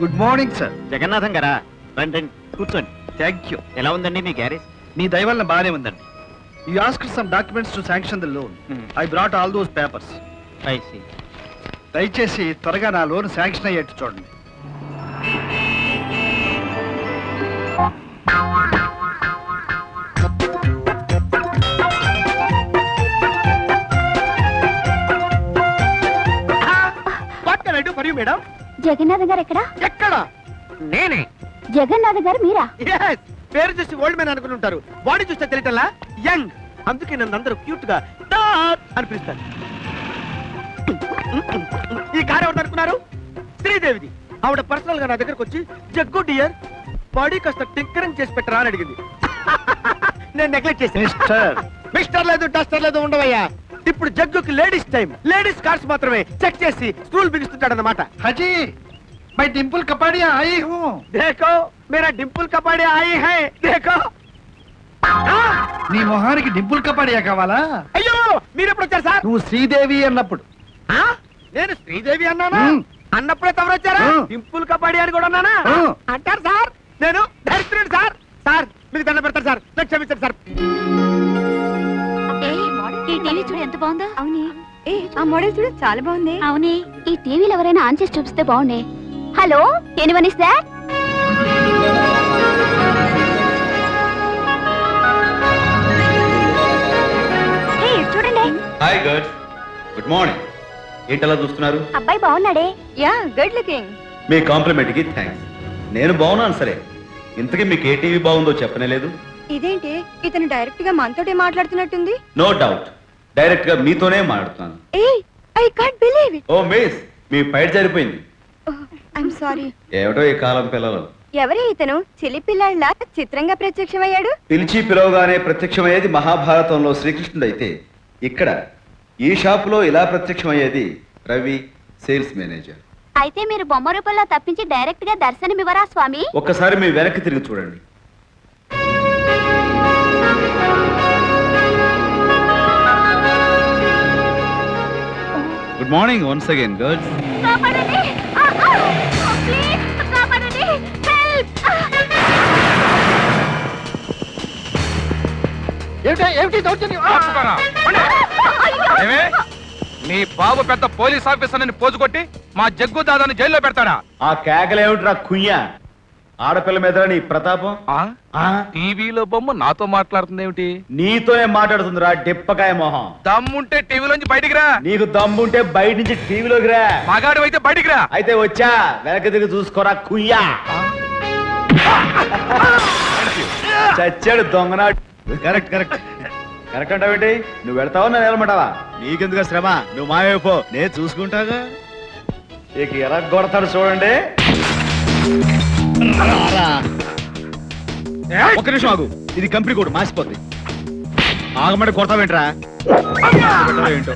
Good morning sir. Jagannatham గారా, రండి రండి కూర్చోండి. Thank you. ఎలా ఉందండి మీ గ్యారేజ్? మీ దయ వల్ల బాగానే ఉందండి. You asked some documents to sanction the loan. I brought all those papers. I see. దయచేసి త్వరగా నా లోన్ శాంక్షన్ అయ్యేట్టు చూడండి. మేడం, జగన్నాథ్ గారు ఎక్కడ? ఎక్కడ? నేనే. జగన్నాథ్ గారు మీరా? పేరు చూసి ఓల్డ్ మ్యాన్ అనుకుని ఉంటారు, బాడీ చూస్తే తెలియటల్లా యంగ్. అందుకే నన్ను అందరూ క్యూట్ గా డాట్ అని పిలుస్తారు. ఈ కార్ ఎవరు అనుకున్నారు? శ్రీదేవిది. ఆవిడ పర్సనల్ గా నా దగ్గరకు వచ్చి జగ్గు డియర్ బాడీ కాస్త టింకరింగ్ చేసి పెట్టరా అని అడిగింది. నేను నెగ్లెక్ట్ చేసి మిస్టర్ లేదు డస్టర్ లేదు ఉండవయ్యా. ఇప్పుడు జగ్గుకి లేడీస్ టైం, లేడీస్ కార్స్ మాత్రమే చెక్ చేసి స్క్రూల్ బిగిస్తుంటాడు అన్నమాట. హజీ मैं डिम्पल कपाड़िया आई हूँ. देखो मेरा डिम्पल कपाड़िया आई है, देखो. నీ మొహానికి డింపుల్ కపాడియా కావాలా? అయ్యో మీరెప్పుడు వచ్చారు సార్? నువ్వు శ్రీదేవి అన్నప్పుడు. నేను శ్రీదేవి అన్నానా? అన్నప్పుడే తమరు వచ్చారా? డింపుల్ కపాడియా అని కూడా అన్నానా? అంటారు సార్. నేను దరిద్రుడు సార్. సార్ మీకు దండ పెడతారు సార్, నాకు క్షమించండి సార్. ఈ టీవీ చూడు ఎంత బాగుందో. అవునే, ఆ మోడల్ చూడు చాలా బాగుంది. అవునే, ఈ టీవీలో ఎవరైనా ఆన్ చేసి చూపిస్తే బాగుండే. Hello, anyone is that? చూడండి. Hi girls, good morning. ఏంటలా చూస్తున్నారు? అబ్బాయి బాగున్నాడే. Yeah, good looking. మీ కాంప్లిమెంట్ కి థ్యాంక్స్. నేను బాగున్నాను సరే, ఇంతకీ మీకు ఏ టీవీ బాగుందో చెప్పనే లేదు. ఇదేంటి, ఇతను డైరెక్ట్ గా మనతోటే మాట్లాడుతున్నట్టుంది. నో డౌట్, డైరెక్ట్ గా మీతోనే మాట్లాడుతున్నాను. I can't believe it. Oh miss, మీ ఫైట్ జరిపోయింది. I'm sorry. ఏమిటో ఈ కాలం పిల్లలు. ఎవరే ఇతను? చిలి పిల్లాళ్ళ చిత్రంగా ప్రత్యక్షమయ్యాడు. పిలిచి పిలవగానే ప్రత్యక్షమయ్యేది మహాభారతంలో శ్రీకృష్ణుడు అయితే, ఇక్కడ ఈ షాపులో ఇలా ప్రత్యక్షమయ్యేది రవి, సేల్స్ మేనేజర్. అయితే మీరు బొమ్మ రూపంలో తప్పించి డైరెక్ట్ గా దర్శనమివ్వరా స్వామి? ఒక్కసారి మీ వెనక్కి తిరిగి చూడండి. Good morning once again girls. మీ బాబు పెద్ద పోలీస్ ఆఫీసర్ అని పోజుకొట్టి మా జగ్గు దాదాని జైల్లో పెడతాడా? ఆ కేకలేమిట్రా కుయ్యా? ఆడపిల్ల మీద నీ ప్రతాపం. టీవీలో బొమ్మ నాతో మాట్లాడుతుందేమిటి? నీతోనే మాట్లాడుతుందిరా డిప్పకాయ మొహం. దమ్ముంటే టీవీలోంచి బయటికి రా. నీకు దమ్ముంటే బయట నుంచి టీవీలోకి రా. మగాడు అయితే బయటికి రా. అయితే వచ్చా, వెనక తిరిగి చూసుకోరా కుయ్యా. చచ్చాడు దొంగనాడు. కరెక్ట్ కరెక్ట్ కరెక్ట్ అంటావేంటి? నువ్వు వెళ్తావా నేను వెళ్ళమంటావా? నీకెందుకు శ్రమ, నువ్వు మాయైపో, నేను చూసుకుంటాగా. ఇక ఎలా కొడతాడు చూడండి. ఒక్క నిమిషం ఆగు, ఇది కంపెనీ కోడ్ మాసిపోద్ది. ఆగమంటే కొడతావేంట్రా? ఏంటో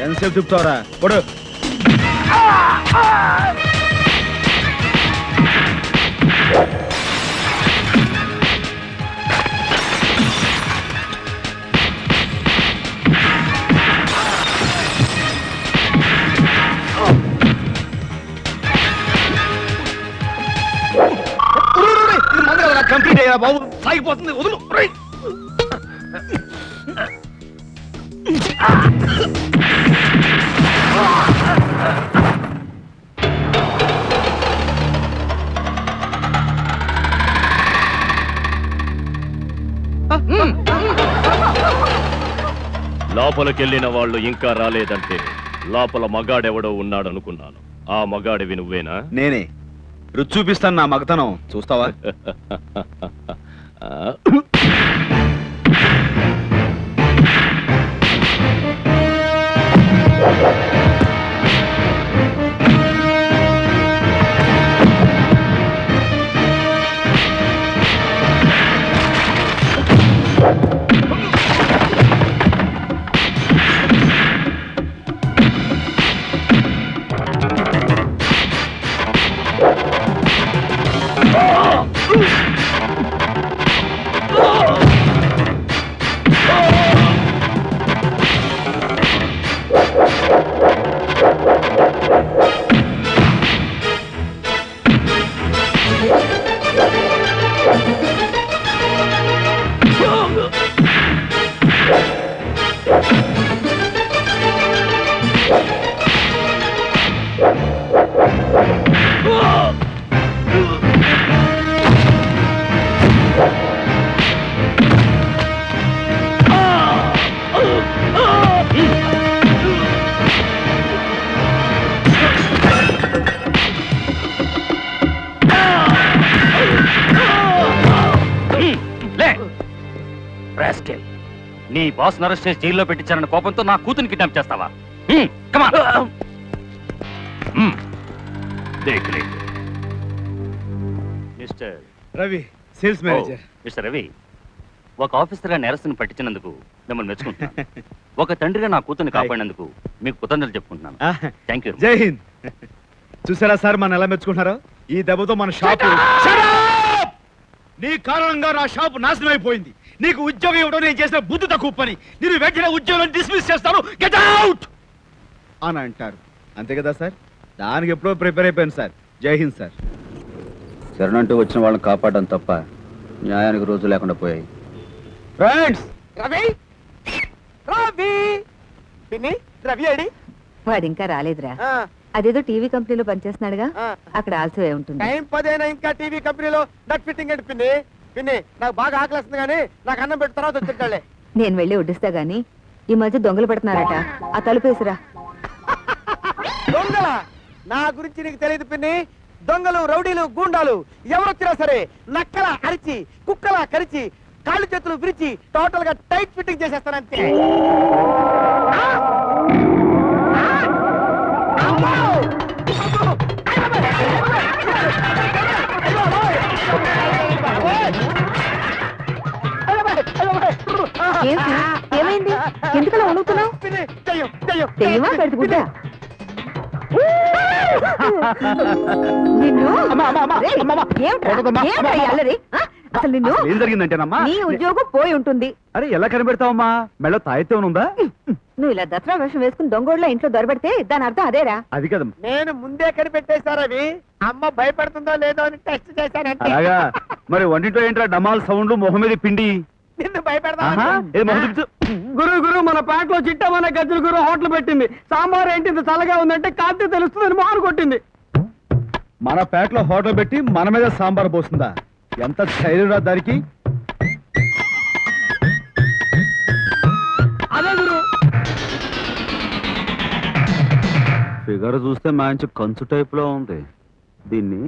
ఎంతసేపు తిప్పుతావరా? పొడు. కంప్లీట్ అయ్యా బాబు, సాగిపోతుంది, వదులు. లోపలికెళ్ళిన వాళ్ళు ఇంకా రాలేదంటే లోపల మగాడెవడో ఉన్నాడనుకున్నాను. ఆ మగాడివి నువ్వేనా? నేనే. రుచి చూపిస్తాను నా మగతనం, చూస్తావా? నీ బాస్ అరెస్ట్ చేసి జైల్లో పెట్టించారన్న కోపంతో నా కూతుని కిడ్నాప్ చేస్తావా కమా mister Ravi sales manager mister Ravi ఒక ఆఫీసర్గా నేరస్తుని పట్టించినందుకు మిమ్మల్ని మెచ్చుకుంటున్నాను ఒక తండ్రిగా నా కూతుర్ని కాపాడినందుకు మీకు కృతజ్ఞతలు చెప్పుకుంటున్నాను థ్యాంక్ యూ జై హింద్. చూసారా సార్ మన ఎలా మెచ్చుకుంటున్నారో? ఈ దెబ్బతో మన షాపు నీ కారణంగా నా షాపు నాశనం అయిపోయింది. నీకు ఉద్యోగం ఇవ్వడం నేను చేసిన బుద్ధి తక్కువ పని. నేను వెంటనే ఉద్యోగం డిస్మిస్ చేస్తాను. గెట్ అవుట్ అని అంటారు. అంతే కదా సార్? దానికి ఎప్పుడో ప్రిపేర్ అయిపోయాను సార్. జై హింద్ సార్. శరణంటూ వచ్చిన వాళ్ళని కాపాడడం తప్ప న్యాయానికి రోజు లేకుండా పోయాయి. ఫ్రెండ్స్, రవి రవి పిన్ని రవి అడి వాడు ఇంకా రాలేదురా. అదేదో టీవీ కంపెనీలో పనిచేస్తున్నాడుగా, అక్కడ ఆల్సో ఏ ఉంటుంది. టైం 10 అయినా ఇంకా టీవీ కంపెనీలో నట్ ఫిట్టింగ్ ఏంటి పిన్ని? పిన్ని నాకు బాగా ఆకలిస్తుంది కానీ నాకు అన్నం పెట్టిన తర్వాత వచ్చింటాలే. నేను వెళ్ళి వడ్డిస్తా గానీ ఈ మధ్య దొంగలు పడుతున్నారట, ఆ తలుపేసిరా. దొంగల నా గురించి నీకు తెలియదు పిన్ని. దొంగలు, రౌడీలు, గూండాలు ఎవరొచ్చినా సరే నక్కల అరిచి, కుక్కల కరిచి, కాళ్ళు చేతులు విరిచి టోటల్ గా టైట్ ఫిట్టింగ్ చేసేస్తానంతే. ఏంటి? ఏమైంది? ఎందుకలా వణుకుతున్నావు? తెయ్యమా పెడుతుకుంటా నిన్ను రేయ్, ఏమిట్రా ఈ అల్లరి? ఆ? అసలు నిన్ను ఏం జరిగిందంటేనమ్మా? నీ ఉద్యోగం పోయి ఉంటుంది. అరే ఎలా కనిపెడతావమ్మా? మెళ్ళ తాయితే ఉందా? నువ్వు ఇలా దసరా వేషం వేసుకుని దొంగోడ్లో ఇంట్లో దొరబెడితే దాని అర్థం అదేరా. అది కదమ్మా. నేను ముందే కనిపెట్టేశారవి. అమ్మ భయపడుతుందో లేదో అని టెస్ట్ చేశానంటే. అలాగా? మరి వంటింట్లో ఏంట్రా డమాల్ సౌండ్లు, మొహం మీద పిండి? నిన్ను భయపెడతా. గురు మన ప్యాంట్లో చిట్టమనే గజ్జల గురు హోటల్ పెట్టింది. సాంబార్ ఏంటి ఇంత చల్లగా ఉందంటే కాంతి తెలుస్తుందని మోహన్ కొట్టింది. మన పేటలో హోటల్ పెట్టి మన మీద సాంబార్ పోస్తుందా? ఎంత ధైర్యం దానికి? అదే గురు ఫిగర్ చూస్తే మంచి కంచు టైప్ లో ఉంది. దీన్ని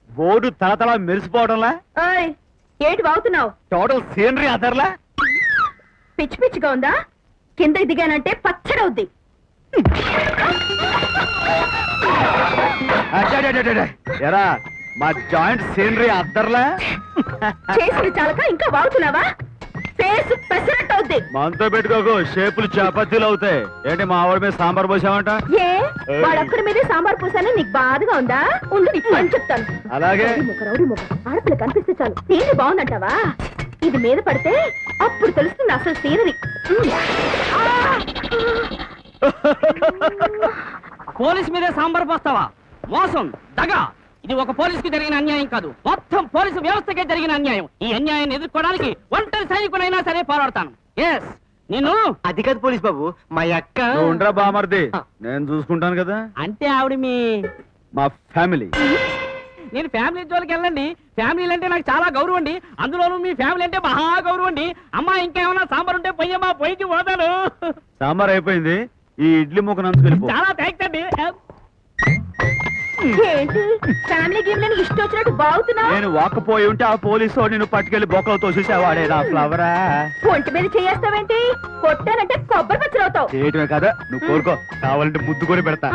బోర్డు తలతల మెరిసిపోవడంలా, ఏంటి బాగుతున్నావు? Total scenery అదర్లా. పిచ్చి పిచ్చిగా ఉందా? కిందకి దిగానంటే పచ్చడవుద్ది. ఎరా మా జాయింట్ సీనరీ అద్దర్లా. చేసిన చాలక ఇంకా బాగుతున్నావా? ఫేస్ పెసరట్టు అవుద్ది. మనతో పెట్టుకోకు, షేపులు చపాతీలు అవుతాయి. ఏంటి మా ఆవిడ మీద సాంబార్ పోసామంట? ఏ వాడొక్కడి మీదే సాంబార్ పూసానే నీకు బాధగా ఉందా? ఉండు నీకు పని చెప్తాను. అలాగే. రౌడీ ముఖ ఆడపిల్ల కనిపిస్తే చాలు సీనరీ బాగుందంటావా? ఇది మీద పడితే అప్పుడు తెలుస్తుంది అసలు సీనరీ. పోలీస్ మీదే సాంబార్ పోస్తావా? మోసం, దగా. ఇది ఒక పోలీసుకి జరిగిన అన్యాయం కాదు, మొత్తం పోలీసు వ్యవస్థకే జరిగిన అన్యాయం. ఈ అన్యాయాన్ని ఎదుర్కోవడానికి ఒంటరి సైనికునైనా సరే పోరాడతాను. ఎస్, నేను అది కాదు పోలీస్ బాబు, మా అక్క. నువ్వు ఉండరా బామర్ది, నేను చూసుకుంటాను కదా. అంటే ఆవిడ మీ మా ఫ్యామిలీ. నేను ఫ్యామిలీ జోలికి వెళ్ళండి. ఫ్యామిలీలు అంటే నాకు చాలా గౌరవం అండి. అందులోనూ మీ ఫ్యామిలీ అంటే మహా గౌరవం అండి. అమ్మా ఇంకేమన్నా సాంబార్ ఉంటే పొయ్యమ్మా, పొయ్యికి పోతాను. సాంబార్ అయిపోయింది, ఈ ఇడ్లీ ముక్క నంచుకెళ్ళిపో. చాలా థ్యాంక్స్ అండి. ఏంటి ఫ్యామిలీ గేమ్ లని ఇష్టం వచ్చినట్టు బాగుతున్నావు? నేను వాకపోయి ఉంటే ఆ పోలీసు నేను పట్టుకెళ్లి బొక్కలతో చూసేవాడే నా ఫ్లవరా. ఒంటి మీద చేస్తావేంటి? కొట్టానంటే కొబ్బరి పచ్చలవుతావు. చేయటమే కదా, నువ్వు కోరుకో, కావాలంటే ముద్దు కొని పెడతా.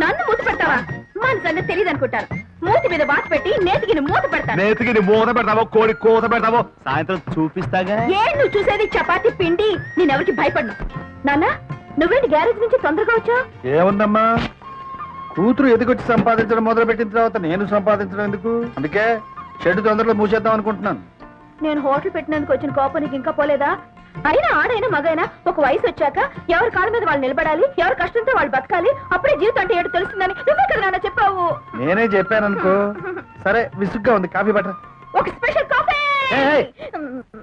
నన్ను మూత పెడతావా? మన సంగతి తెలియదు అనుకుంటాను. మూతి మీద బాత పెట్టి నేతికి మూత పెడతాను. నేతికి నీ మూత పెడతావో, కోడి కోత పెడతావో సాయంత్రం చూపిస్తాగా. ఏ నువ్వు చూసేది చపాతీ పిండి. నేనెవరికి భయపడను. నాన్న నువ్వేంటి గ్యారేజ్ నుంచి తొందరగా వచ్చా? ఏముందమ్మా, కూతురు ఎదుగొచ్చి సంపాదించడం మొదలు పెట్టిన తర్వాత నేను సంపాదించడం ఎందుకు? అందుకే షెడ్ తొందరలో మూసేద్దాం అనుకుంటున్నాను. నేను హోటల్ పెట్టినందుకు వచ్చిన కోపం నీకు ఇంకా పోలేదా? అయినా ఆడైనా మగైనా ఒక వయసు వచ్చాక ఎవరి కాళ్ళ మీద వాళ్ళు నిలబడాలి, ఎవరి కష్టంతో వాళ్ళు బతకాలి, అప్పుడే జీవితం అంటే ఏడు తెలుస్తుందని నువ్వే కదా నాన్న చెప్పావు. నేనే చెప్పాను అనుకో. సరే, విసుగ్గా ఉంది, కాఫీ బట్ట. ఒక స్పెషల్ కాఫీ.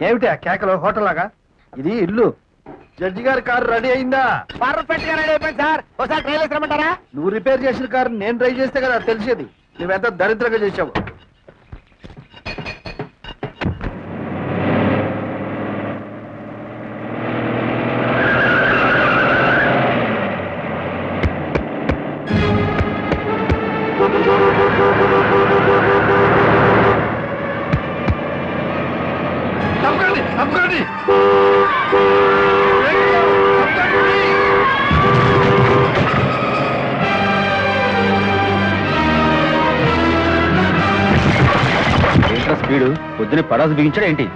ఏమిటి ఆ కేకలు? హోటల్ లాగా ఇది ఇల్లు. జడ్జి గారి కారు రెడీ అయిందా? పర్ఫెక్ట్ గా రెడీ అయిపోయింది సార్. ఒకసారి ట్రైల్ వేసుకోమంటారా? నువ్వు రిపేర్ చేసిన కారు నేను డ్రైవ్ చేస్తే కదా తెలిసేది. నువ్వెంత దరిద్రంగా చేసావు. పొద్దునే పరాసు బిగించాడు ఏంటి?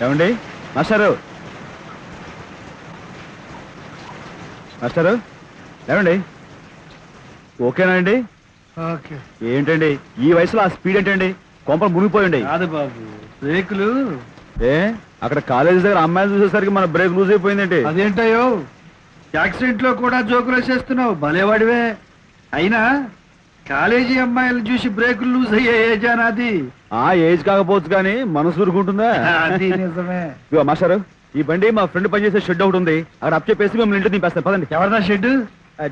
ఏమండి మాస్టారు, మాస్టారు ఏమండి, ఓకేనా అండి? ఏంటండి ఈ వయసులో ఆ స్పీడ్ ఏంటండి? కొంపలు మునిగిపోయండి. కాదు బాబు, బ్రేకులు. ఏ అక్కడ కాలేజీ దగ్గర అమ్మాయిలు చూసేసరికి మన బ్రేక్ లూజ్ అయిపోయిందండి. అదేంటయ్యో, యాక్సిడెంట్ లో కూడా జోకులు వేసేస్తున్నావు, భలేవాడివే. అయినా కాలేజీ అమ్మాయిలు చూసి బ్రేకులు లూజ్ అయ్యే ఏజ్ నాది. ఆ ఏజ్ కాకపోవచ్చు కానీ మనసు ఊరుకుంటుందా? అది నిజమే. ఇదిగో మాస్టారు, ఈ బండి మా ఫ్రెండ్ పనిచేసే షెడ్ ఒకటి ఉంది, అక్కడ అప్ చెప్పేసి మిమ్మల్ని ఇంటికి దింపేస్తాను పదండి. ఎవరిదా షెడ్?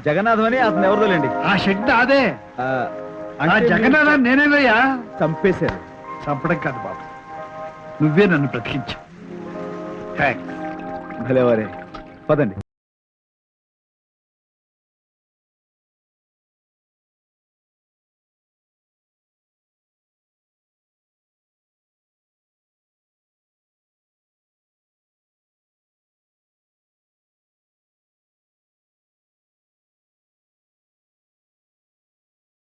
జగన్నాథం అని అతను ఎవరిదోలేండి. ఆ షెడ్ అదే. ఆ, ఆ అంటే జగన్నాథం నేనేనయ్యా. చంపేశారు. చంపడం కాదు బాబు, నువ్వే నన్ను బ్రతికించావు. థ్యాంక్స్. భలేవారే, పదండి.